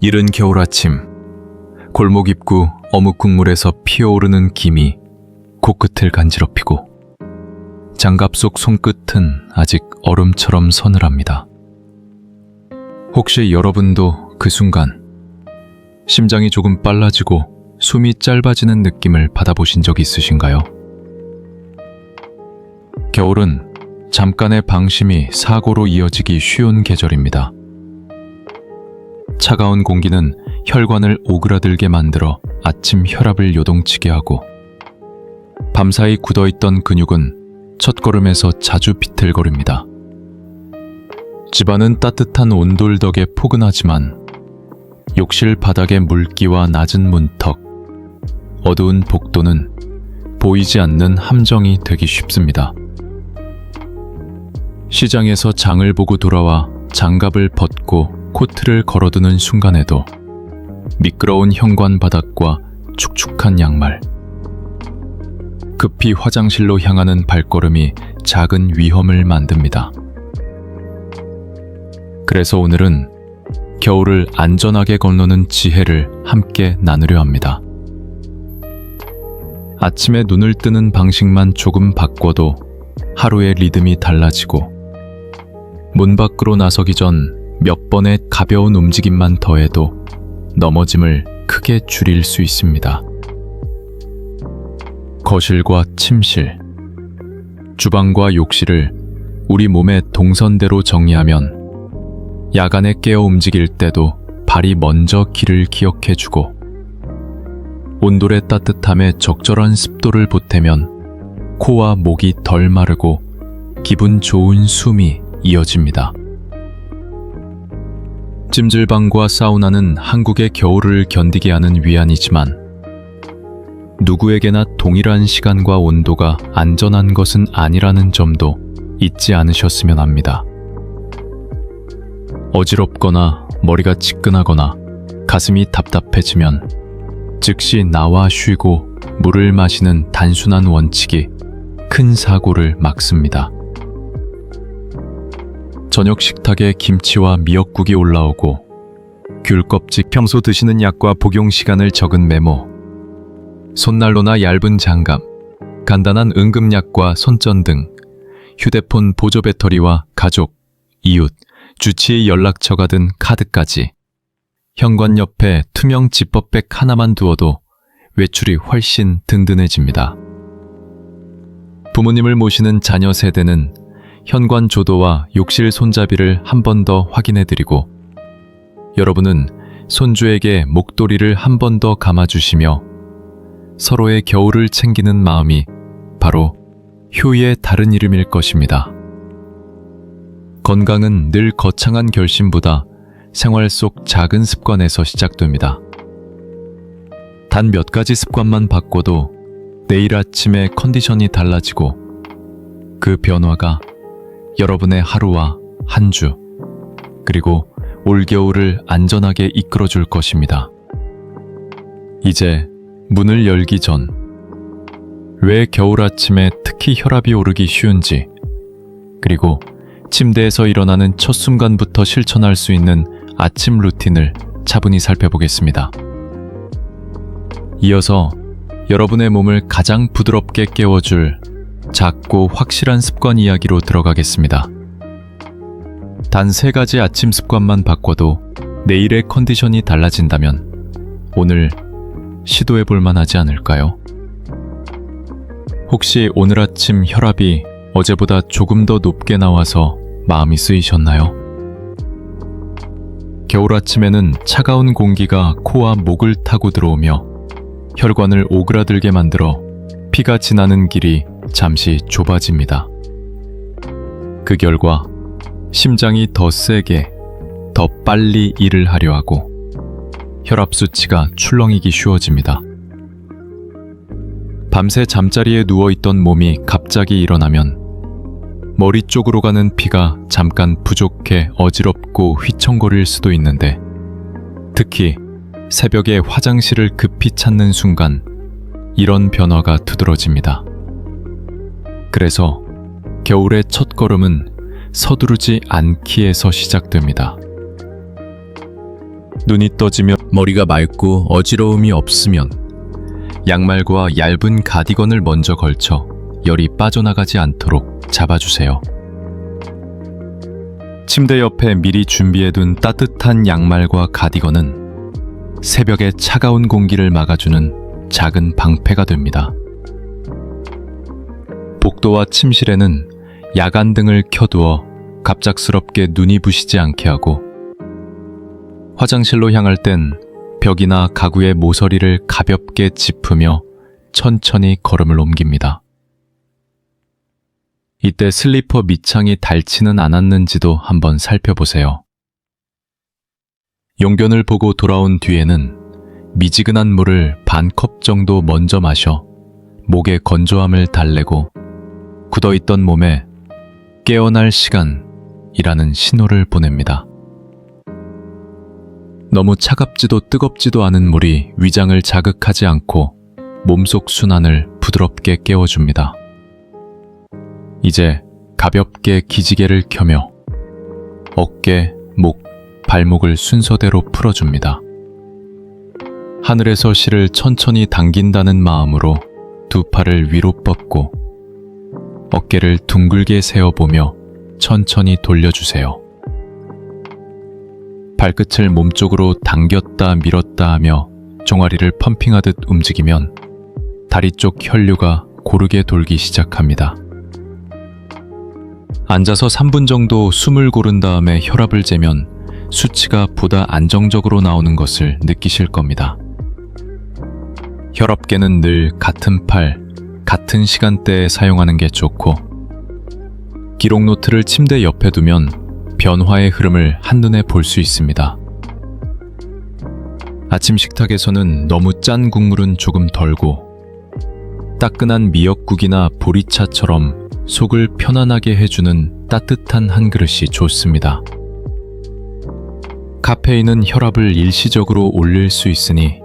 이른 겨울 아침, 골목 입구 어묵 국물에서 피어오르는 김이 코끝을 간지럽히고 장갑 속 손끝은 아직 얼음처럼 서늘합니다. 혹시 여러분도 그 순간 심장이 조금 빨라지고 숨이 짧아지는 느낌을 받아보신 적 있으신가요? 겨울은 잠깐의 방심이 사고로 이어지기 쉬운 계절입니다. 차가운 공기는 혈관을 오그라들게 만들어 아침 혈압을 요동치게 하고, 밤사이 굳어있던 근육은 첫걸음에서 자주 비틀거립니다. 집안은 따뜻한 온돌 덕에 포근하지만 욕실 바닥의 물기와 낮은 문턱, 어두운 복도는 보이지 않는 함정이 되기 쉽습니다. 시장에서 장을 보고 돌아와 장갑을 벗고 코트를 걸어두는 순간에도 미끄러운 현관 바닥과 축축한 양말, 급히 화장실로 향하는 발걸음이 작은 위험을 만듭니다. 그래서 오늘은 겨울을 안전하게 건너는 지혜를 함께 나누려 합니다. 아침에 눈을 뜨는 방식만 조금 바꿔도 하루의 리듬이 달라지고, 문 밖으로 나서기 전 몇 번의 가벼운 움직임만 더해도 넘어짐을 크게 줄일 수 있습니다. 거실과 침실, 주방과 욕실을 우리 몸의 동선대로 정리하면 야간에 깨어 움직일 때도 발이 먼저 길을 기억해주고, 온돌의 따뜻함에 적절한 습도를 보태면 코와 목이 덜 마르고 기분 좋은 숨이 이어집니다. 찜질방과 사우나는 한국의 겨울을 견디게 하는 위안이지만, 누구에게나 동일한 시간과 온도가 안전한 것은 아니라는 점도 잊지 않으셨으면 합니다. 어지럽거나 머리가 지끈하거나 가슴이 답답해지면 즉시 나와 쉬고 물을 마시는 단순한 원칙이 큰 사고를 막습니다. 저녁 식탁에 김치와 미역국이 올라오고, 귤 껍질, 평소 드시는 약과 복용 시간을 적은 메모, 손난로나 얇은 장갑, 간단한 응급약과 손전 등 휴대폰 보조 배터리와 가족, 이웃, 주치의 연락처가 든 카드까지, 현관 옆에 투명 지퍼백 하나만 두어도 외출이 훨씬 든든해집니다. 부모님을 모시는 자녀 세대는 현관 조도와 욕실 손잡이를 한 번 더 확인해드리고, 여러분은 손주에게 목도리를 한 번 더 감아주시며 서로의 겨울을 챙기는 마음이 바로 효의 다른 이름일 것입니다. 건강은 늘 거창한 결심보다 생활 속 작은 습관에서 시작됩니다. 단 몇 가지 습관만 바꿔도 내일 아침에 컨디션이 달라지고, 그 변화가 여러분의 하루와 한 주, 그리고 올겨울을 안전하게 이끌어줄 것입니다. 이제 문을 열기 전, 왜 겨울 아침에 특히 혈압이 오르기 쉬운지, 그리고 침대에서 일어나는 첫 순간부터 실천할 수 있는 아침 루틴을 차분히 살펴보겠습니다. 이어서 여러분의 몸을 가장 부드럽게 깨워줄 작고 확실한 습관 이야기로 들어가겠습니다. 단 3가지 아침 습관만 바꿔도 내일의 컨디션이 달라진다면 오늘 시도해볼 만하지 않을까요? 혹시 오늘 아침 혈압이 어제보다 조금 더 높게 나와서 마음이 쓰이셨나요? 겨울 아침에는 차가운 공기가 코와 목을 타고 들어오며 혈관을 오그라들게 만들어 피가 지나는 길이 잠시 좁아집니다. 그 결과 심장이 더 세게, 더 빨리 일을 하려 하고 혈압 수치가 출렁이기 쉬워집니다. 밤새 잠자리에 누워있던 몸이 갑자기 일어나면 머리 쪽으로 가는 피가 잠깐 부족해 어지럽고 휘청거릴 수도 있는데, 특히 새벽에 화장실을 급히 찾는 순간 이런 변화가 두드러집니다. 그래서 겨울의 첫걸음은 서두르지 않기에서 시작됩니다. 눈이 떠지며 머리가 맑고 어지러움이 없으면 양말과 얇은 가디건을 먼저 걸쳐 열이 빠져나가지 않도록 잡아주세요. 침대 옆에 미리 준비해둔 따뜻한 양말과 가디건은 새벽의 차가운 공기를 막아주는 작은 방패가 됩니다. 복도와 침실에는 야간등을 켜두어 갑작스럽게 눈이 부시지 않게 하고, 화장실로 향할 땐 벽이나 가구의 모서리를 가볍게 짚으며 천천히 걸음을 옮깁니다. 이때 슬리퍼 밑창이 닳지는 않았는지도 한번 살펴보세요. 용변을 보고 돌아온 뒤에는 미지근한 물을 반 컵 정도 먼저 마셔 목의 건조함을 달래고 굳어있던 몸에 깨어날 시간이라는 신호를 보냅니다. 너무 차갑지도 뜨겁지도 않은 물이 위장을 자극하지 않고 몸속 순환을 부드럽게 깨워줍니다. 이제 가볍게 기지개를 켜며 어깨, 목, 발목을 순서대로 풀어줍니다. 하늘에서 실을 천천히 당긴다는 마음으로 두 팔을 위로 뻗고 어깨를 둥글게 세어보며 천천히 돌려주세요. 발끝을 몸쪽으로 당겼다 밀었다 하며 종아리를 펌핑하듯 움직이면 다리 쪽 혈류가 고르게 돌기 시작합니다. 앉아서 3분 정도 숨을 고른 다음에 혈압을 재면 수치가 보다 안정적으로 나오는 것을 느끼실 겁니다. 혈압계는 늘 같은 팔, 같은 시간대에 사용하는 게 좋고, 기록 노트를 침대 옆에 두면 변화의 흐름을 한눈에 볼 수 있습니다. 아침 식탁에서는 너무 짠 국물은 조금 덜고, 따끈한 미역국이나 보리차처럼 속을 편안하게 해주는 따뜻한 한 그릇이 좋습니다. 카페인은 혈압을 일시적으로 올릴 수 있으니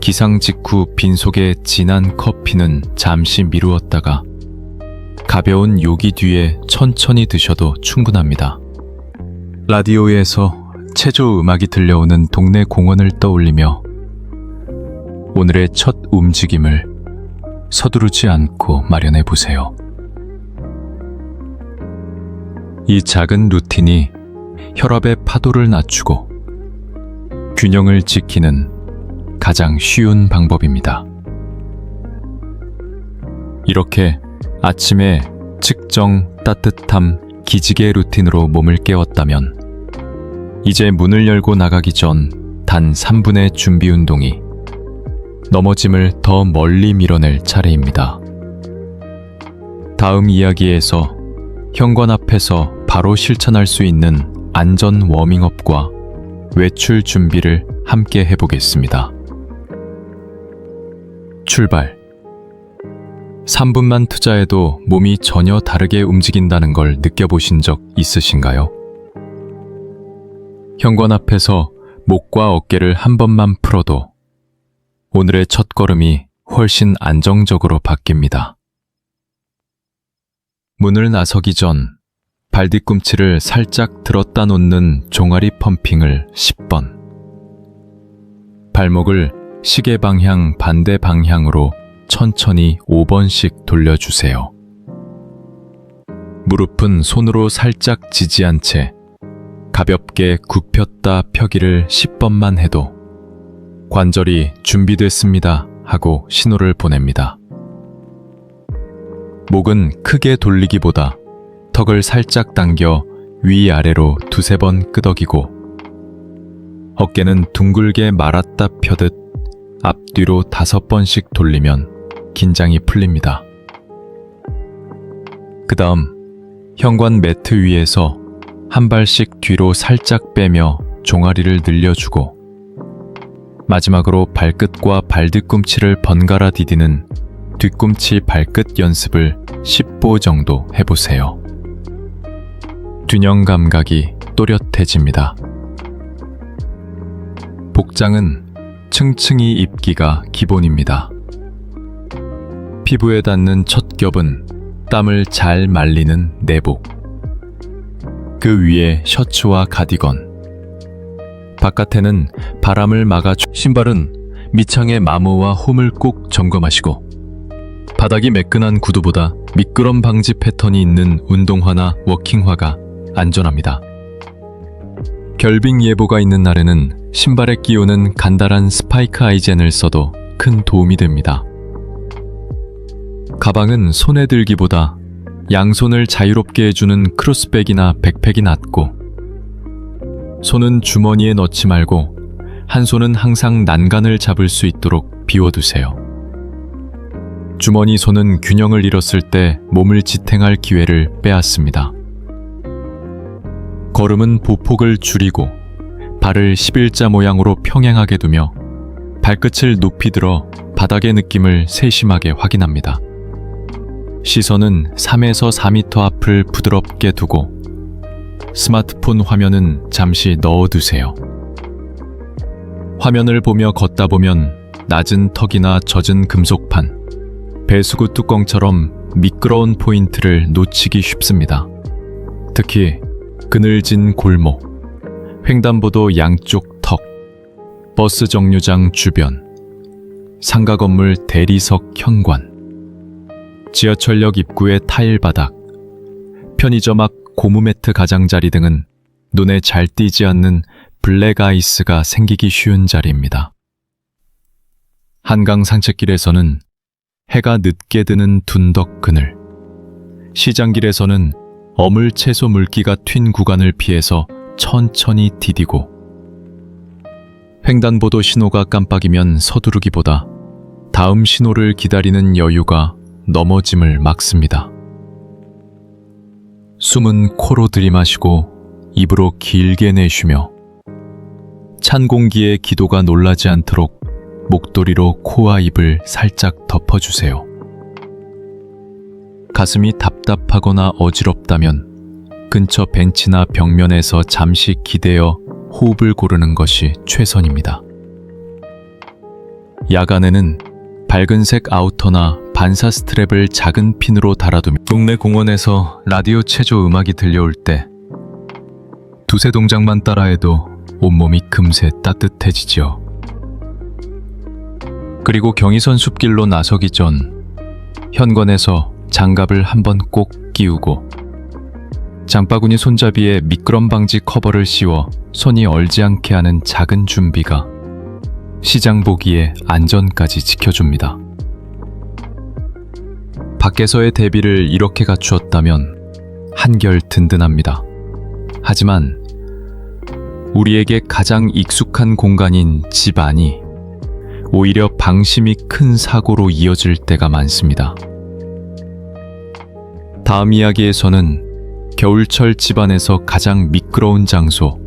기상 직후 빈속에 진한 커피는 잠시 미루었다가 가벼운 요기 뒤에 천천히 드셔도 충분합니다. 라디오에서 체조 음악이 들려오는 동네 공원을 떠올리며 오늘의 첫 움직임을 서두르지 않고 마련해 보세요. 이 작은 루틴이 혈압의 파도를 낮추고 균형을 지키는 가장 쉬운 방법입니다. 이렇게 아침에 측정, 따뜻함, 기지개 루틴으로 몸을 깨웠다면 이제 문을 열고 나가기 전 단 3분의 준비 운동이 넘어짐을 더 멀리 밀어낼 차례입니다. 다음 이야기에서 현관 앞에서 바로 실천할 수 있는 안전 워밍업과 외출 준비를 함께 해보겠습니다. 출발. 3분만 투자해도 몸이 전혀 다르게 움직인다는 걸 느껴보신 적 있으신가요? 현관 앞에서 목과 어깨를 한 번만 풀어도 오늘의 첫걸음이 훨씬 안정적으로 바뀝니다. 문을 나서기 전 발뒤꿈치를 살짝 들었다 놓는 종아리 펌핑을 10번, 발목을 시계 방향 반대 방향으로 천천히 5번씩 돌려주세요. 무릎은 손으로 살짝 지지한 채 가볍게 굽혔다 펴기를 10번만 해도 관절이 준비됐습니다 하고 신호를 보냅니다. 목은 크게 돌리기보다 턱을 살짝 당겨 위아래로 2-3번 끄덕이고, 어깨는 둥글게 말았다 펴듯 앞뒤로 5번씩 돌리면 긴장이 풀립니다. 그 다음 현관 매트 위에서 한 발씩 뒤로 살짝 빼며 종아리를 늘려주고, 마지막으로 발끝과 발뒤꿈치를 번갈아 디디는 뒤꿈치 발끝 연습을 10보 정도 해보세요. 균형 감각이 또렷해집니다. 복장은 층층이 입기가 기본입니다. 피부에 닿는 첫 겹은 땀을 잘 말리는 내복, 그 위에 셔츠와 가디건, 바깥에는 바람을 막아 신발은 밑창의 마모와 홈을 꼭 점검하시고 바닥이 매끈한 구두보다 미끄럼 방지 패턴이 있는 운동화나 워킹화가 안전합니다. 결빙 예보가 있는 날에는 신발에 끼우는 간단한 스파이크 아이젠을 써도 큰 도움이 됩니다. 가방은 손에 들기보다 양손을 자유롭게 해주는 크로스백이나 백팩이 낫고, 손은 주머니에 넣지 말고 한 손은 항상 난간을 잡을 수 있도록 비워두세요. 주머니 손은 균형을 잃었을 때 몸을 지탱할 기회를 빼앗습니다. 걸음은 보폭을 줄이고 발을 11자 모양으로 평행하게 두며 발끝을 높이 들어 바닥의 느낌을 세심하게 확인합니다. 시선은 3에서 4m 앞을 부드럽게 두고 스마트폰 화면은 잠시 넣어두세요. 화면을 보며 걷다 보면 낮은 턱이나 젖은 금속판, 배수구 뚜껑처럼 미끄러운 포인트를 놓치기 쉽습니다. 특히 그늘진 골목, 횡단보도 양쪽 턱, 버스 정류장 주변, 상가 건물 대리석 현관, 지하철역 입구의 타일 바닥, 편의점 앞 고무 매트 가장자리 등은 눈에 잘 띄지 않는 블랙 아이스가 생기기 쉬운 자리입니다. 한강 산책길에서는 해가 늦게 드는 둔덕 그늘, 시장길에서는 어물 채소 물기가 튄 구간을 피해서 천천히 디디고, 횡단보도 신호가 깜빡이면 서두르기보다 다음 신호를 기다리는 여유가 넘어짐을 막습니다. 숨은 코로 들이마시고 입으로 길게 내쉬며 찬 공기에 기도가 놀라지 않도록 목도리로 코와 입을 살짝 덮어주세요. 가슴이 답답하거나 어지럽다면 근처 벤치나 벽면에서 잠시 기대어 호흡을 고르는 것이 최선입니다. 야간에는 밝은색 아우터나 반사 스트랩을 작은 핀으로 달아두며 동네 공원에서 라디오 체조 음악이 들려올 때 두세 동작만 따라해도 온몸이 금세 따뜻해지지요. 그리고 경의선 숲길로 나서기 전 현관에서 장갑을 한번 꼭 끼우고 장바구니 손잡이에 미끄럼 방지 커버를 씌워 손이 얼지 않게 하는 작은 준비가 시장 보기에 안전까지 지켜줍니다. 밖에서의 대비를 이렇게 갖추었다면 한결 든든합니다. 하지만 우리에게 가장 익숙한 공간인 집 안이 오히려 방심이 큰 사고로 이어질 때가 많습니다. 다음 이야기에서는 겨울철 집안에서 가장 미끄러운 장소,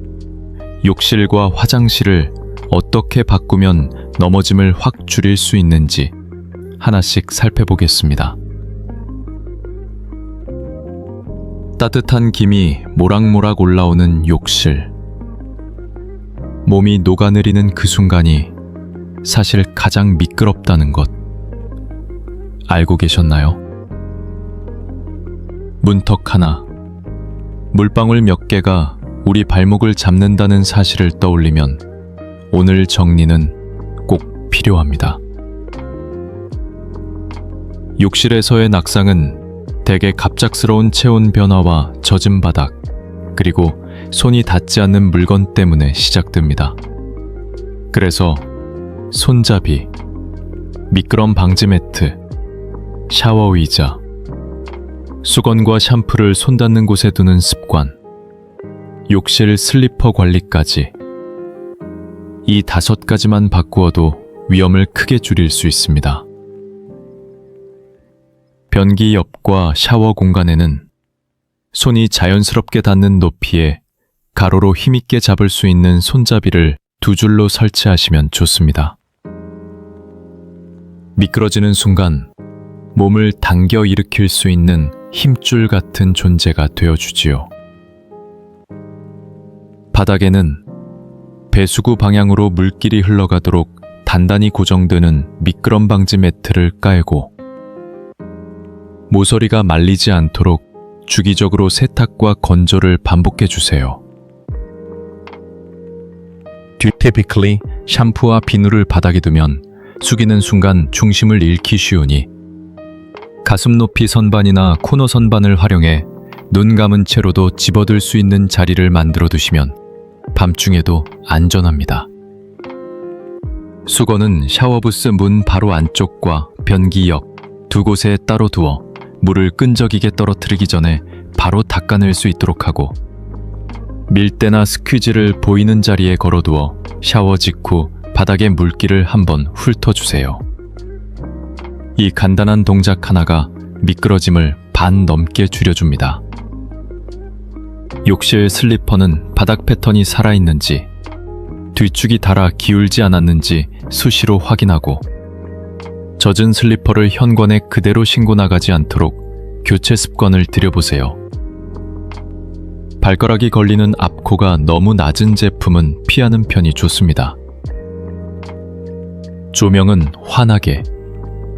욕실과 화장실을 어떻게 바꾸면 넘어짐을 확 줄일 수 있는지 하나씩 살펴보겠습니다. 따뜻한 김이 모락모락 올라오는 욕실. 몸이 녹아내리는 그 순간이 사실 가장 미끄럽다는 것 알고 계셨나요? 문턱 하나, 물방울 몇 개가 우리 발목을 잡는다는 사실을 떠올리면 오늘 정리는 꼭 필요합니다. 욕실에서의 낙상은 대개 갑작스러운 체온 변화와 젖은 바닥, 그리고 손이 닿지 않는 물건 때문에 시작됩니다. 그래서 손잡이, 미끄럼 방지 매트, 샤워 의자, 수건과 샴푸를 손 닿는 곳에 두는 습관, 욕실 슬리퍼 관리까지 이 5가지만 바꾸어도 위험을 크게 줄일 수 있습니다. 변기 옆과 샤워 공간에는 손이 자연스럽게 닿는 높이에 가로로 힘있게 잡을 수 있는 손잡이를 2줄로 설치하시면 좋습니다. 미끄러지는 순간 몸을 당겨 일으킬 수 있는 힘줄 같은 존재가 되어주지요. 바닥에는 배수구 방향으로 물길이 흘러가도록 단단히 고정되는 미끄럼 방지 매트를 깔고 모서리가 말리지 않도록 주기적으로 세탁과 건조를 반복해 주세요. Typically, 샴푸와 비누를 바닥에 두면 숙이는 순간 중심을 잃기 쉬우니 가슴 높이 선반이나 코너 선반을 활용해 눈 감은 채로도 집어들 수 있는 자리를 만들어 두시면 밤중에도 안전합니다. 수건은 샤워부스 문 바로 안쪽과 변기 옆 두 곳에 따로 두어 물을 끈적이게 떨어뜨리기 전에 바로 닦아낼 수 있도록 하고, 밀대나 스퀴즈를 보이는 자리에 걸어두어 샤워 직후 바닥에 물기를 한번 훑어주세요. 이 간단한 동작 하나가 미끄러짐을 반 넘게 줄여줍니다. 욕실 슬리퍼는 바닥 패턴이 살아있는지, 뒤축이 닳아 기울지 않았는지 수시로 확인하고, 젖은 슬리퍼를 현관에 그대로 신고 나가지 않도록 교체 습관을 들여보세요. 발가락이 걸리는 앞코가 너무 낮은 제품은 피하는 편이 좋습니다. 조명은 환하게,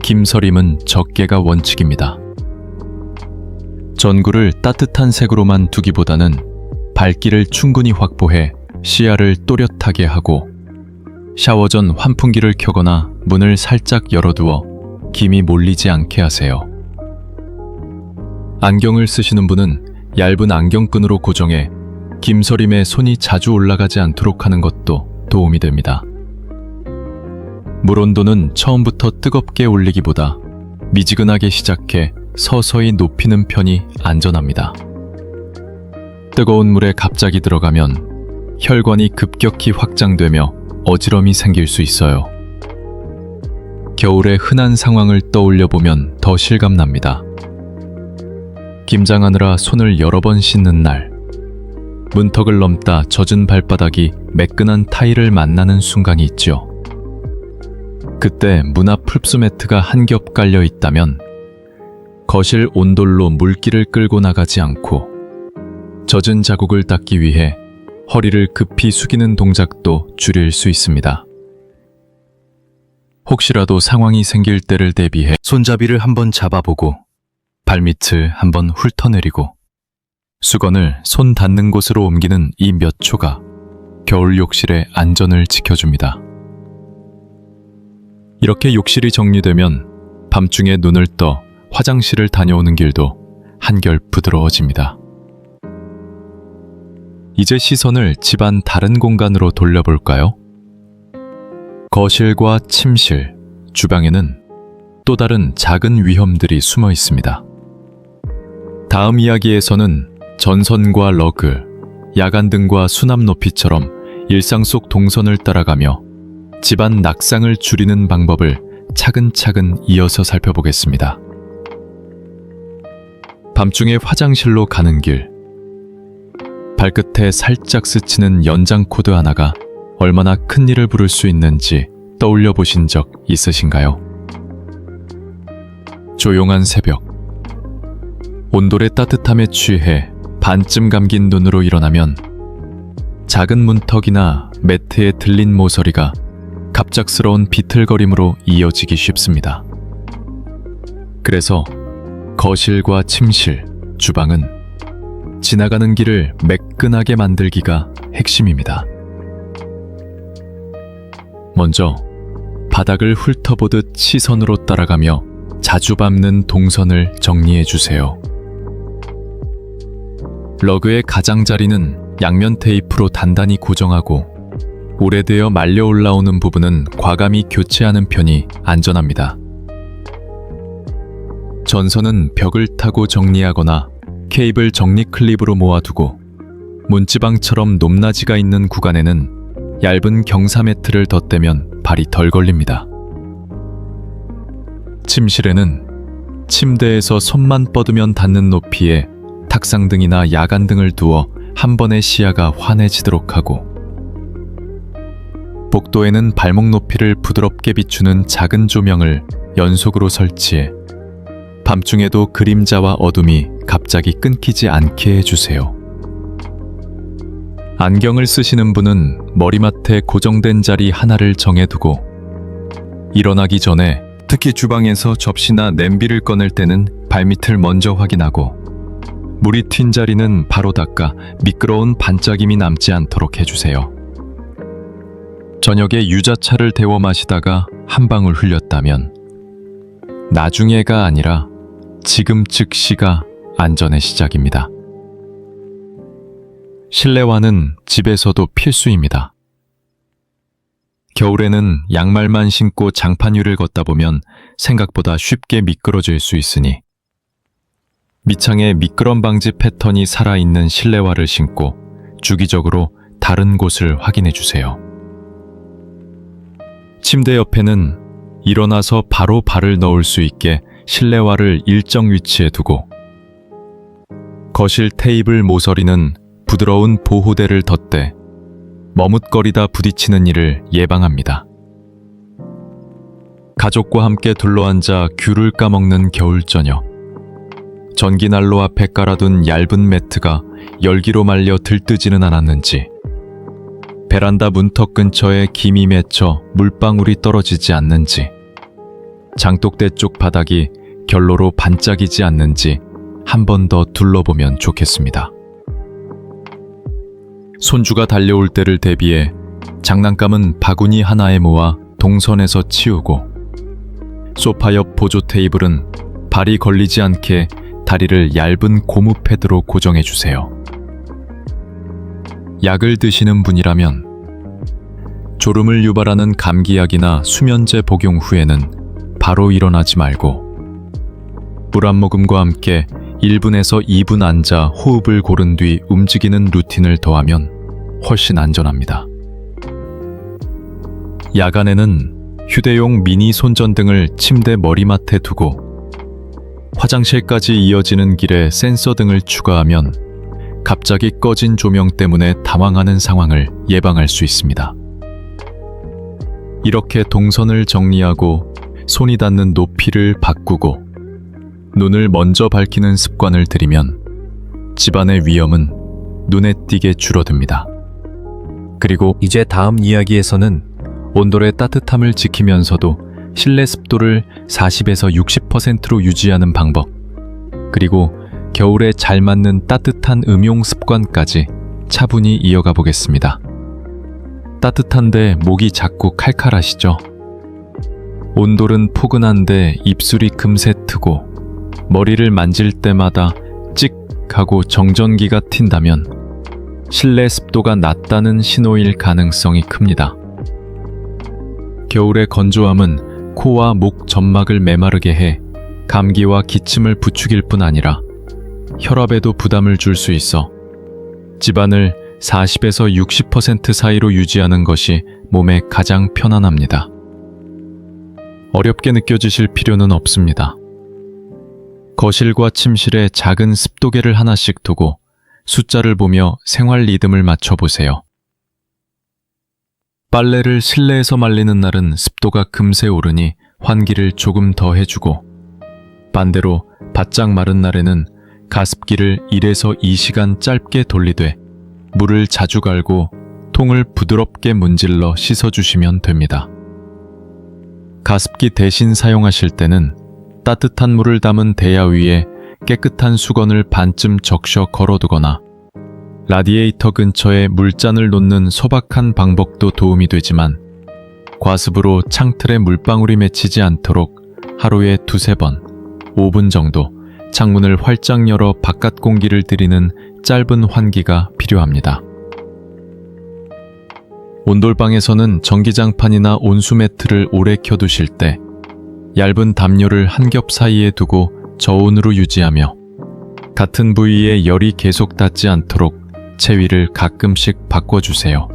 김서림은 적게가 원칙입니다. 전구를 따뜻한 색으로만 두기보다는 밝기를 충분히 확보해 시야를 또렷하게 하고, 샤워 전 환풍기를 켜거나 문을 살짝 열어두어 김이 몰리지 않게 하세요. 안경을 쓰시는 분은 얇은 안경끈으로 고정해 김서림에 손이 자주 올라가지 않도록 하는 것도 도움이 됩니다. 물 온도는 처음부터 뜨겁게 올리기보다 미지근하게 시작해 서서히 높이는 편이 안전합니다. 뜨거운 물에 갑자기 들어가면 혈관이 급격히 확장되며 어지럼이 생길 수 있어요. 겨울의 흔한 상황을 떠올려 보면 더 실감납니다. 김장하느라 손을 여러 번 씻는 날, 문턱을 넘다 젖은 발바닥이 매끈한 타일을 만나는 순간이 있죠. 그때 문 앞 흡수 매트가 한 겹 깔려 있다면 거실 온돌로 물기를 끌고 나가지 않고 젖은 자국을 닦기 위해 허리를 급히 숙이는 동작도 줄일 수 있습니다. 혹시라도 상황이 생길 때를 대비해 손잡이를 한번 잡아보고 발밑을 한번 훑어내리고 수건을 손 닿는 곳으로 옮기는 이 몇 초가 겨울 욕실의 안전을 지켜줍니다. 이렇게 욕실이 정리되면 밤중에 눈을 떠 화장실을 다녀오는 길도 한결 부드러워집니다. 이제 시선을 집안 다른 공간으로 돌려볼까요? 거실과 침실, 주방에는 또 다른 작은 위험들이 숨어 있습니다. 다음 이야기에서는 전선과 러그, 야간등과 수납 높이처럼 일상 속 동선을 따라가며 집안 낙상을 줄이는 방법을 차근차근 이어서 살펴보겠습니다. 밤중에 화장실로 가는 길, 발끝에 살짝 스치는 연장 코드 하나가 얼마나 큰 일을 부를 수 있는지 떠올려 보신 적 있으신가요? 조용한 새벽, 온돌의 따뜻함에 취해 반쯤 감긴 눈으로 일어나면 작은 문턱이나 매트에 들린 모서리가 갑작스러운 비틀거림으로 이어지기 쉽습니다. 그래서 거실과 침실, 주방은 지나가는 길을 매끈하게 만들기가 핵심입니다. 먼저 바닥을 훑어보듯 시선으로 따라가며 자주 밟는 동선을 정리해 주세요. 러그의 가장자리는 양면 테이프로 단단히 고정하고 오래되어 말려 올라오는 부분은 과감히 교체하는 편이 안전합니다. 전선은 벽을 타고 정리하거나 케이블 정리 클립으로 모아두고 문지방처럼 높낮이가 있는 구간에는 얇은 경사 매트를 덧대면 발이 덜 걸립니다. 침실에는 침대에서 손만 뻗으면 닿는 높이에 탁상등이나 야간등을 두어 한 번에 시야가 환해지도록 하고, 복도에는 발목 높이를 부드럽게 비추는 작은 조명을 연속으로 설치해 밤중에도 그림자와 어둠이 갑자기 끊기지 않게 해주세요. 안경을 쓰시는 분은 머리맡에 고정된 자리 하나를 정해두고 일어나기 전에, 특히 주방에서 접시나 냄비를 꺼낼 때는 발밑을 먼저 확인하고 물이 튄 자리는 바로 닦아 미끄러운 반짝임이 남지 않도록 해주세요. 저녁에 유자차를 데워 마시다가 한 방울 흘렸다면 나중에가 아니라 지금 즉시가 안전의 시작입니다. 실내화는 집에서도 필수입니다. 겨울에는 양말만 신고 장판 위를 걷다 보면 생각보다 쉽게 미끄러질 수 있으니 밑창에 미끄럼 방지 패턴이 살아있는 실내화를 신고 주기적으로 다른 곳을 확인해 주세요. 침대 옆에는 일어나서 바로 발을 넣을 수 있게 실내화를 일정 위치에 두고 거실 테이블 모서리는 부드러운 보호대를 덧대 머뭇거리다 부딪히는 일을 예방합니다. 가족과 함께 둘러앉아 귤을 까먹는 겨울 저녁. 전기난로 앞에 깔아둔 얇은 매트가 열기로 말려 들뜨지는 않았는지, 베란다 문턱 근처에 김이 맺혀 물방울이 떨어지지 않는지, 장독대 쪽 바닥이 결로로 반짝이지 않는지 한 번 더 둘러보면 좋겠습니다. 손주가 달려올 때를 대비해 장난감은 바구니 하나에 모아 동선에서 치우고, 소파 옆 보조 테이블은 발이 걸리지 않게 다리를 얇은 고무 패드로 고정해 주세요. 약을 드시는 분이라면 졸음을 유발하는 감기약이나 수면제 복용 후에는 바로 일어나지 말고 물 한 모금과 함께 1분에서 2분 앉아 호흡을 고른 뒤 움직이는 루틴을 더하면 훨씬 안전합니다. 야간에는 휴대용 미니 손전등을 침대 머리맡에 두고 화장실까지 이어지는 길에 센서 등을 추가하면 갑자기 꺼진 조명 때문에 당황하는 상황을 예방할 수 있습니다. 이렇게 동선을 정리하고 손이 닿는 높이를 바꾸고 눈을 먼저 밝히는 습관을 들이면 집안의 위험은 눈에 띄게 줄어듭니다. 그리고 이제 다음 이야기에서는 온돌의 따뜻함을 지키면서도 실내 습도를 40에서 60%로 유지하는 방법, 그리고 겨울에 잘 맞는 따뜻한 음용 습관까지 차분히 이어가 보겠습니다. 따뜻한데 목이 자꾸 칼칼하시죠? 온돌은 포근한데 입술이 금세 트고 머리를 만질 때마다 찍 하고 정전기가 튄다면 실내 습도가 낮다는 신호일 가능성이 큽니다. 겨울의 건조함은 코와 목 점막을 메마르게 해 감기와 기침을 부추길 뿐 아니라 혈압에도 부담을 줄 수 있어 집안을 40에서 60% 사이로 유지하는 것이 몸에 가장 편안합니다. 어렵게 느껴지실 필요는 없습니다. 거실과 침실에 작은 습도계를 하나씩 두고 숫자를 보며 생활 리듬을 맞춰보세요. 빨래를 실내에서 말리는 날은 습도가 금세 오르니 환기를 조금 더 해주고, 반대로 바짝 마른 날에는 가습기를 1에서 2시간 짧게 돌리되 물을 자주 갈고 통을 부드럽게 문질러 씻어주시면 됩니다. 가습기 대신 사용하실 때는 따뜻한 물을 담은 대야 위에 깨끗한 수건을 반쯤 적셔 걸어두거나 라디에이터 근처에 물잔을 놓는 소박한 방법도 도움이 되지만, 과습으로 창틀에 물방울이 맺히지 않도록 하루에 2~3번, 5분 정도 창문을 활짝 열어 바깥 공기를 들이는 짧은 환기가 필요합니다. 온돌방에서는 전기장판이나 온수 매트를 오래 켜두실 때 얇은 담요를 한 겹 사이에 두고 저온으로 유지하며 같은 부위에 열이 계속 닿지 않도록 체위를 가끔씩 바꿔주세요.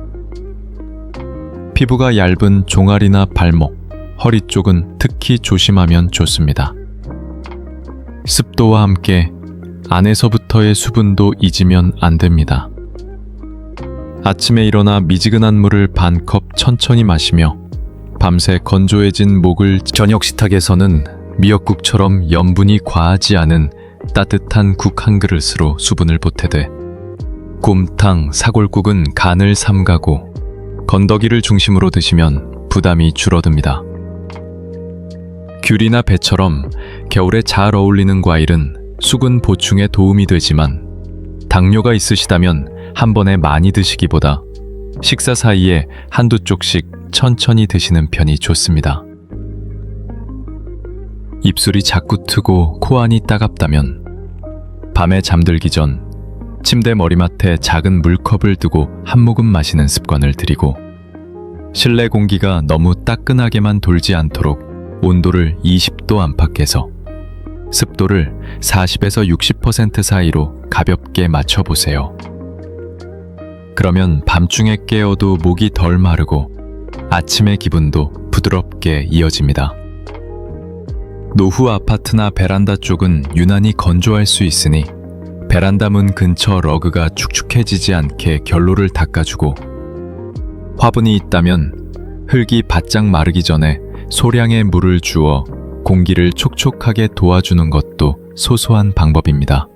피부가 얇은 종아리나 발목, 허리 쪽은 특히 조심하면 좋습니다. 습도와 함께 안에서부터의 수분도 잊으면 안 됩니다. 아침에 일어나 미지근한 물을 반 컵 천천히 마시며 밤새 건조해진 목을, 저녁 식탁에서는 미역국처럼 염분이 과하지 않은 따뜻한 국 한 그릇으로 수분을 보태되, 곰탕, 사골국은 간을 삼가고 건더기를 중심으로 드시면 부담이 줄어듭니다. 귤이나 배처럼 겨울에 잘 어울리는 과일은 수분 보충에 도움이 되지만, 당뇨가 있으시다면 한 번에 많이 드시기보다 식사 사이에 한두 쪽씩 천천히 드시는 편이 좋습니다. 입술이 자꾸 트고 코안이 따갑다면 밤에 잠들기 전 침대 머리맡에 작은 물컵을 두고 한 모금 마시는 습관을 들이고, 실내 공기가 너무 따끈하게만 돌지 않도록 온도를 20도 안팎에서 습도를 40에서 60% 사이로 가볍게 맞춰보세요. 그러면 밤중에 깨어도 목이 덜 마르고 아침의 기분도 부드럽게 이어집니다. 노후 아파트나 베란다 쪽은 유난히 건조할 수 있으니 베란다 문 근처 러그가 축축해지지 않게 결로를 닦아주고, 화분이 있다면 흙이 바짝 마르기 전에 소량의 물을 주어 공기를 촉촉하게 도와주는 것도 소소한 방법입니다.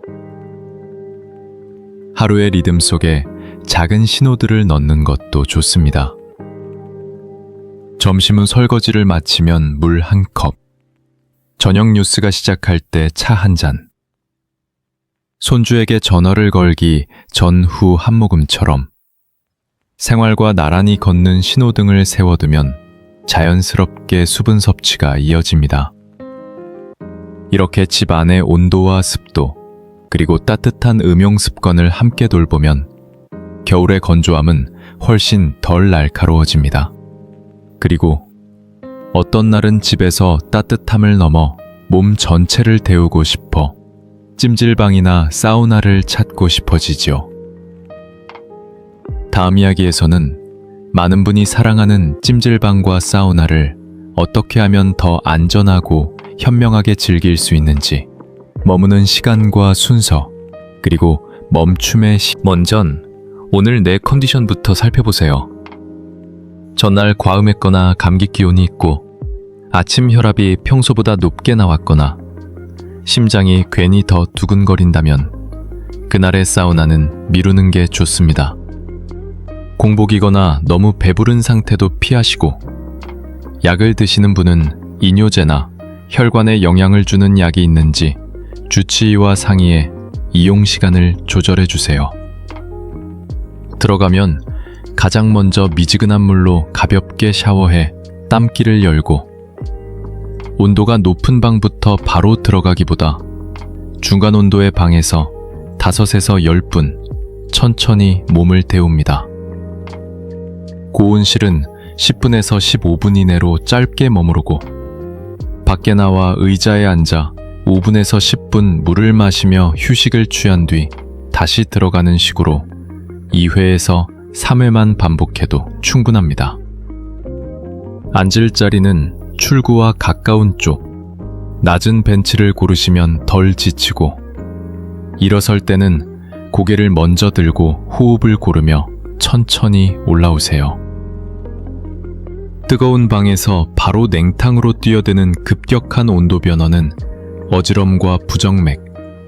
하루의 리듬 속에 작은 신호들을 넣는 것도 좋습니다. 점심 후 설거지를 마치면 물 한 컵, 저녁 뉴스가 시작할 때 차 한 잔, 손주에게 전화를 걸기 전후 한 모금처럼 생활과 나란히 걷는 신호등을 세워두면 자연스럽게 수분 섭취가 이어집니다. 이렇게 집 안의 온도와 습도, 그리고 따뜻한 음용 습관을 함께 돌보면 겨울의 건조함은 훨씬 덜 날카로워집니다. 그리고 어떤 날은 집에서 따뜻함을 넘어 몸 전체를 데우고 싶어 찜질방이나 사우나를 찾고 싶어지지요. 다음 이야기에서는 많은 분이 사랑하는 찜질방과 사우나를 어떻게 하면 더 안전하고 현명하게 즐길 수 있는지, 머무는 시간과 순서, 그리고 멈춤의 먼전 오늘 내 컨디션부터 살펴보세요. 전날 과음했거나 감기 기운이 있고 아침 혈압이 평소보다 높게 나왔거나 심장이 괜히 더 두근거린다면 그날의 사우나는 미루는 게 좋습니다. 공복이거나 너무 배부른 상태도 피하시고, 약을 드시는 분은 이뇨제나 혈관에 영향을 주는 약이 있는지 주치의와 상의해 이용 시간을 조절해 주세요. 들어가면 가장 먼저 미지근한 물로 가볍게 샤워해 땀기를 열고, 온도가 높은 방부터 바로 들어가기보다 중간 온도의 방에서 5에서 10분 천천히 몸을 데웁니다. 고온실은 10분에서 15분 이내로 짧게 머무르고, 밖에 나와 의자에 앉아 5분에서 10분 물을 마시며 휴식을 취한 뒤 다시 들어가는 식으로 2회에서 3회만 반복해도 충분합니다. 앉을 자리는 출구와 가까운 쪽, 낮은 벤치를 고르시면 덜 지치고, 일어설 때는 고개를 먼저 들고 호흡을 고르며 천천히 올라오세요. 뜨거운 방에서 바로 냉탕으로 뛰어드는 급격한 온도 변화는 어지럼과 부정맥,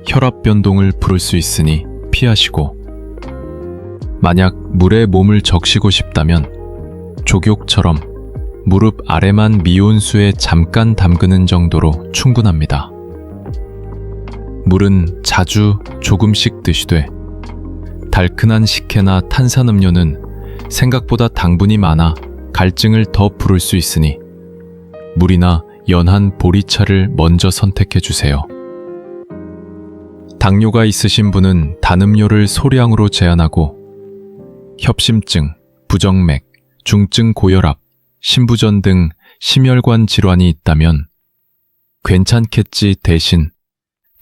혈압 변동을 부를 수 있으니 피하시고, 만약 물에 몸을 적시고 싶다면 족욕처럼 무릎 아래만 미온수에 잠깐 담그는 정도로 충분합니다. 물은 자주 조금씩 드시되, 달큰한 식혜나 탄산음료는 생각보다 당분이 많아 갈증을 더 부를 수 있으니 물이나 연한 보리차를 먼저 선택해 주세요. 당뇨가 있으신 분은 단음료를 소량으로 제한하고, 협심증, 부정맥, 중증 고혈압, 심부전 등 심혈관 질환이 있다면 괜찮겠지 대신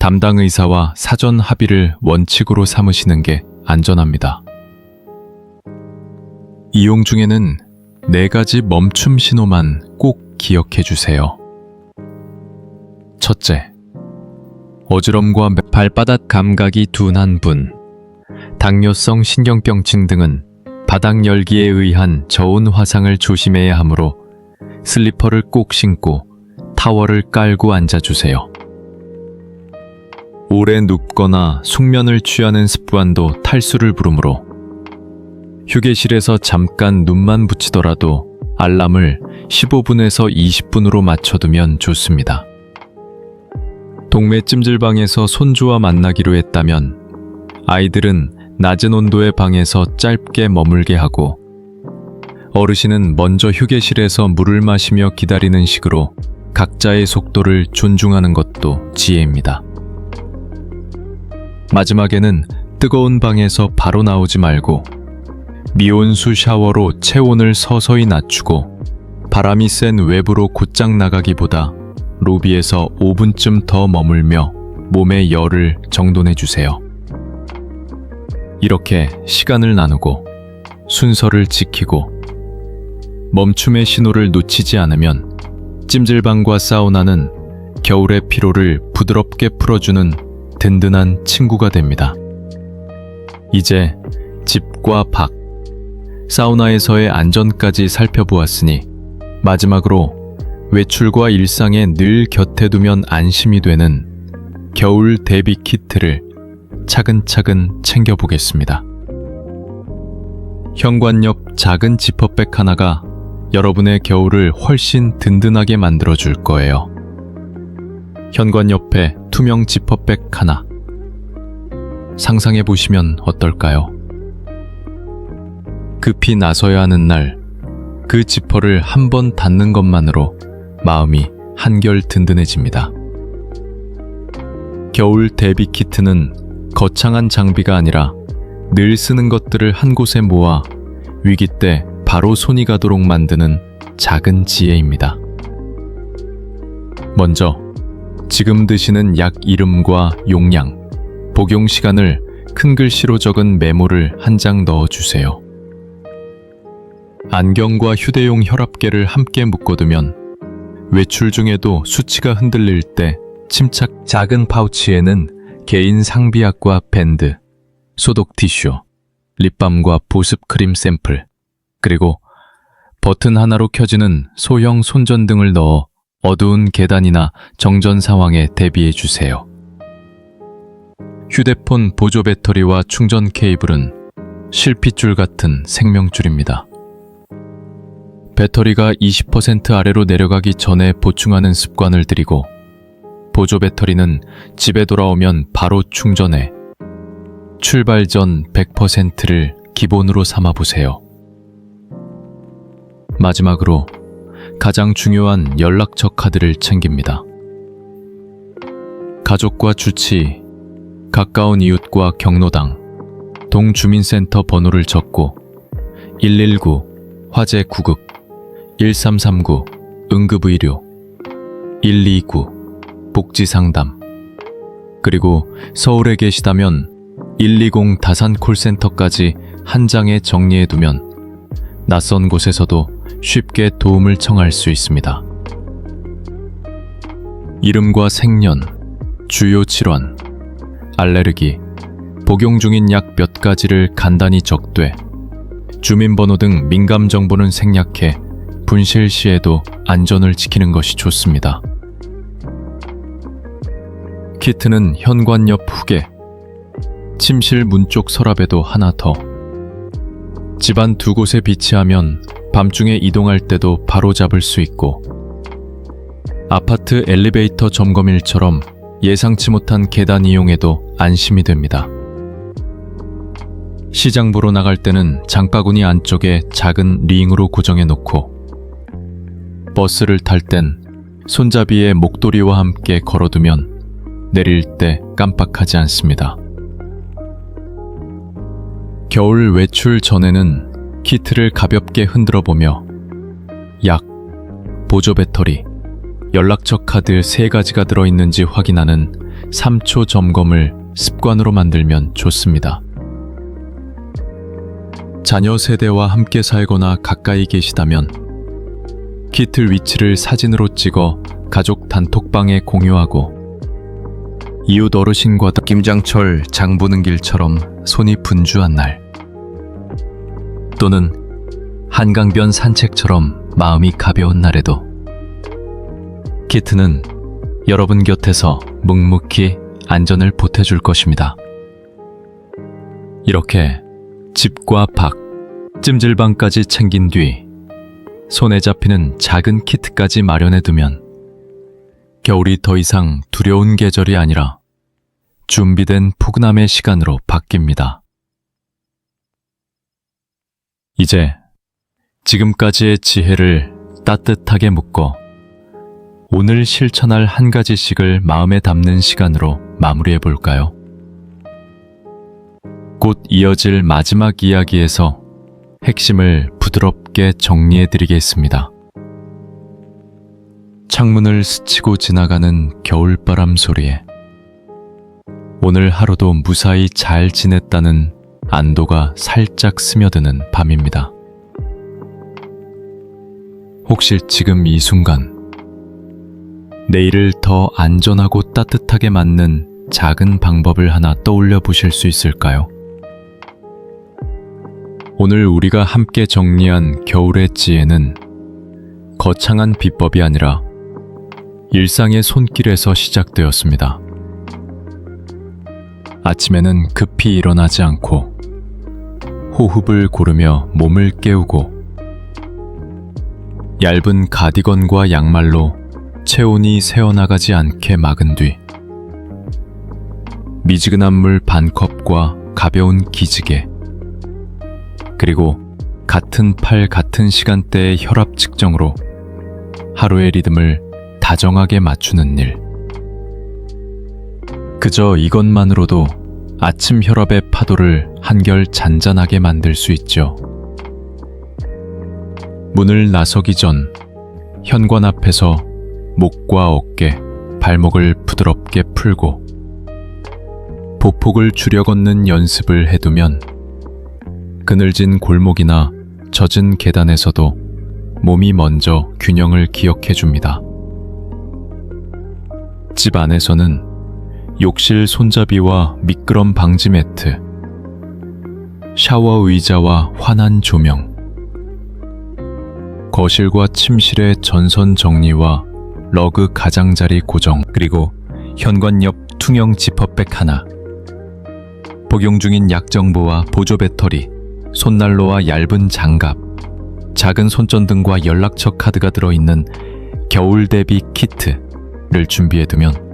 담당 의사와 사전 합의를 원칙으로 삼으시는 게 안전합니다. 이용 중에는 4가지 멈춤 신호만 꼭 기억해 주세요. 첫째, 어지럼과 발바닥 감각이 둔한 분, 당뇨성 신경병증 등은 바닥 열기에 의한 저온 화상을 조심해야 하므로 슬리퍼를 꼭 신고 타월을 깔고 앉아주세요. 오래 눕거나 숙면을 취하는 습관도 탈수를 부르므로 휴게실에서 잠깐 눈만 붙이더라도 알람을 15분에서 20분으로 맞춰두면 좋습니다. 동네 찜질방에서 손주와 만나기로 했다면 아이들은 낮은 온도의 방에서 짧게 머물게 하고 어르신은 먼저 휴게실에서 물을 마시며 기다리는 식으로 각자의 속도를 존중하는 것도 지혜입니다. 마지막에는 뜨거운 방에서 바로 나오지 말고 미온수 샤워로 체온을 서서히 낮추고 바람이 센 외부로 곧장 나가기보다 로비에서 5분쯤 더 머물며 몸의 열을 정돈해 주세요. 이렇게 시간을 나누고 순서를 지키고 멈춤의 신호를 놓치지 않으면 찜질방과 사우나는 겨울의 피로를 부드럽게 풀어주는 든든한 친구가 됩니다. 이제 집과 밖, 사우나에서의 안전까지 살펴보았으니 마지막으로 외출과 일상에 늘 곁에 두면 안심이 되는 겨울 대비 키트를 차근차근 챙겨보겠습니다. 현관 옆 작은 지퍼백 하나가 여러분의 겨울을 훨씬 든든하게 만들어줄 거예요. 현관 옆에 투명 지퍼백 하나. 상상해 보시면 어떨까요? 급히 나서야 하는 날, 그 지퍼를 한 번 닫는 것만으로 마음이 한결 든든해집니다. 겨울 대비 키트는 거창한 장비가 아니라 늘 쓰는 것들을 한 곳에 모아 위기 때 바로 손이 가도록 만드는 작은 지혜입니다. 먼저 지금 드시는 약 이름과 용량, 복용 시간을 큰 글씨로 적은 메모를 한 장 넣어주세요. 안경과 휴대용 혈압계를 함께 묶어두면 외출 중에도 수치가 흔들릴 때 침착. 작은 파우치에는 개인 상비약과 밴드, 소독 티슈, 립밤과 보습 크림 샘플, 그리고 버튼 하나로 켜지는 소형 손전등을 넣어 어두운 계단이나 정전 상황에 대비해 주세요. 휴대폰 보조 배터리와 충전 케이블은 실핏줄 같은 생명줄입니다. 배터리가 20% 아래로 내려가기 전에 보충하는 습관을 들이고 보조 배터리는 집에 돌아오면 바로 충전해 출발 전 100%를 기본으로 삼아 보세요. 마지막으로 가장 중요한 연락처 카드를 챙깁니다. 가족과 주치, 가까운 이웃과 경로당, 동주민센터 번호를 적고 119 화재 구급, 1339 응급의료, 129 복지상담, 그리고 서울에 계시다면 120 다산 콜센터까지 한 장에 정리해두면 낯선 곳에서도 쉽게 도움을 청할 수 있습니다. 이름과 생년, 주요 질환, 알레르기, 복용 중인 약 몇 가지를 간단히 적되 주민번호 등 민감 정보는 생략해 분실 시에도 안전을 지키는 것이 좋습니다. 키트는 현관 옆 후계, 침실 문 쪽 서랍에도 하나 더. 집안 두 곳에 비치하면 밤중에 이동할 때도 바로 잡을 수 있고 아파트 엘리베이터 점검일처럼 예상치 못한 계단 이용에도 안심이 됩니다. 시장 보러 나갈 때는 장바구니 안쪽에 작은 링으로 고정해 놓고 버스를 탈 땐 손잡이에 목도리와 함께 걸어두면 내릴 때 깜빡하지 않습니다. 겨울 외출 전에는 키트를 가볍게 흔들어 보며 약, 보조 배터리, 연락처 카드 3가지가 들어있는지 확인하는 3초 점검을 습관으로 만들면 좋습니다. 자녀 세대와 함께 살거나 가까이 계시다면 키트 위치를 사진으로 찍어 가족 단톡방에 공유하고 이웃 어르신과 김장철 장 보는 길처럼 손이 분주한 날 또는 한강변 산책처럼 마음이 가벼운 날에도 키트는 여러분 곁에서 묵묵히 안전을 보태줄 것입니다. 이렇게 집과 밖, 찜질방까지 챙긴 뒤 손에 잡히는 작은 키트까지 마련해두면 겨울이 더 이상 두려운 계절이 아니라 준비된 포근함의 시간으로 바뀝니다. 이제 지금까지의 지혜를 따뜻하게 묶어 오늘 실천할 한 가지씩을 마음에 담는 시간으로 마무리해 볼까요? 곧 이어질 마지막 이야기에서 핵심을 부드럽게 정리해 드리겠습니다. 창문을 스치고 지나가는 겨울바람 소리에 오늘 하루도 무사히 잘 지냈다는 안도가 살짝 스며드는 밤입니다. 혹시 지금 이 순간 내일을 더 안전하고 따뜻하게 맞는 작은 방법을 하나 떠올려 보실 수 있을까요? 오늘 우리가 함께 정리한 겨울의 지혜는 거창한 비법이 아니라 일상의 손길에서 시작되었습니다. 아침에는 급히 일어나지 않고 호흡을 고르며 몸을 깨우고 얇은 가디건과 양말로 체온이 새어나가지 않게 막은 뒤 미지근한 물 반 컵과 가벼운 기지개 그리고 같은 팔 같은 시간대의 혈압 측정으로 하루의 리듬을 다정하게 맞추는 일. 그저 이것만으로도 아침 혈압의 파도를 한결 잔잔하게 만들 수 있죠. 문을 나서기 전 현관 앞에서 목과 어깨, 발목을 부드럽게 풀고 보폭을 줄여 걷는 연습을 해두면 그늘진 골목이나 젖은 계단에서도 몸이 먼저 균형을 기억해 줍니다. 집 안에서는 욕실 손잡이와 미끄럼 방지 매트, 샤워 의자와 환한 조명, 거실과 침실의 전선 정리와 러그 가장자리 고정, 그리고 현관 옆 투명 지퍼백 하나, 복용 중인 약 정보와 보조 배터리, 손난로와 얇은 장갑, 작은 손전 등과 연락처 카드가 들어있는 겨울 대비 키트를 준비해두면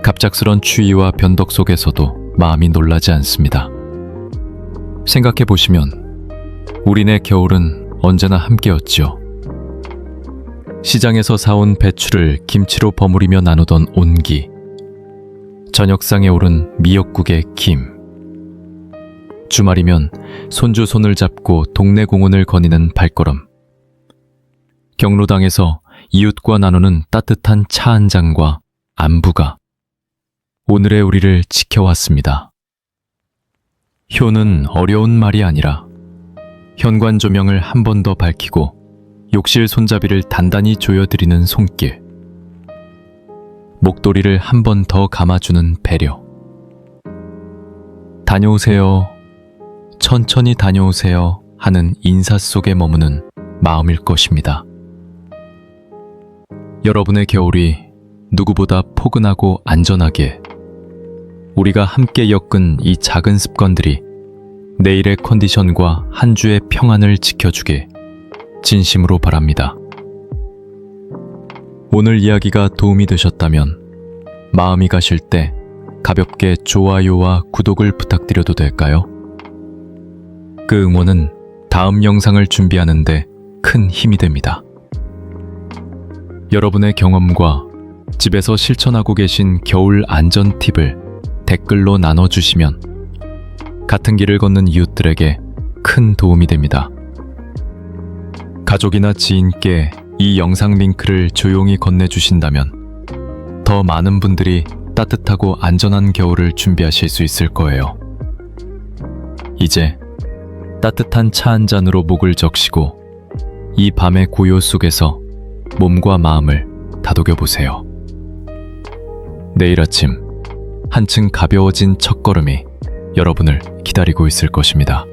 갑작스런 추위와 변덕 속에서도 마음이 놀라지 않습니다. 생각해보시면 우리네 겨울은 언제나 함께였지요. 시장에서 사온 배추를 김치로 버무리며 나누던 온기, 저녁상에 오른 미역국의 김, 주말이면 손주 손을 잡고 동네 공원을 거니는 발걸음, 경로당에서 이웃과 나누는 따뜻한 차 한 잔과 안부가 오늘의 우리를 지켜왔습니다. 효는 어려운 말이 아니라 현관 조명을 한 번 더 밝히고 욕실 손잡이를 단단히 조여드리는 손길, 목도리를 한 번 더 감아주는 배려. 다녀오세요, 천천히 다녀오세요 하는 인사 속에 머무는 마음일 것입니다. 여러분의 겨울이 누구보다 포근하고 안전하게 우리가 함께 엮은 이 작은 습관들이 내일의 컨디션과 한 주의 평안을 지켜주길 진심으로 바랍니다. 오늘 이야기가 도움이 되셨다면 마음이 가실 때 가볍게 좋아요와 구독을 부탁드려도 될까요? 그 응원은 다음 영상을 준비하는데 큰 힘이 됩니다. 여러분의 경험과 집에서 실천하고 계신 겨울 안전 팁을 댓글로 나눠주시면 같은 길을 걷는 이웃들에게 큰 도움이 됩니다. 가족이나 지인께 이 영상 링크를 조용히 건네주신다면 더 많은 분들이 따뜻하고 안전한 겨울을 준비하실 수 있을 거예요. 이제 따뜻한 차 한 잔으로 목을 적시고 이 밤의 고요 속에서 몸과 마음을 다독여 보세요. 내일 아침 한층 가벼워진 첫걸음이 여러분을 기다리고 있을 것입니다.